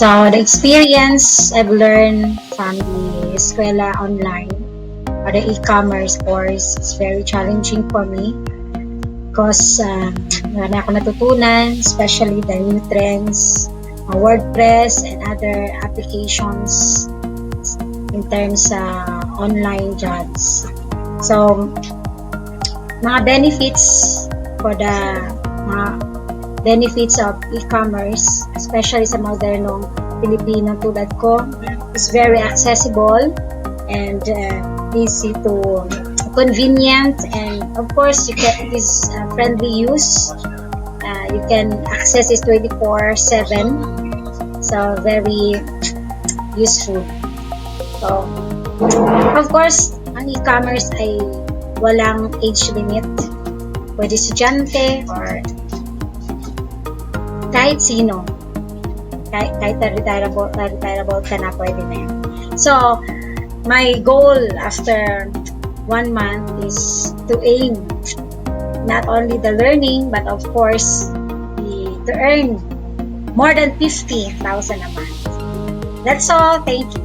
So the experience I've learned from the Eskwela online or the e-commerce course is very challenging for me because marami ako natutunan, especially the new trends, WordPress and other applications in terms sa online jobs. So, mga benefits for the mga benefits of e-commerce, especially sa modernong Pilipino tulad ko, is very accessible and easy to convenient, and of course you get this friendly use. You can access it 24/7, so very useful. So, of course, ang e-commerce ay walang age limit. Pwede estudyante or kahit sino. Kahit retirable ka na, pwede na yan. So, my goal after 1 month is to aim not only the learning, but of course, to earn more than 50,000 a month. That's all. Thank you.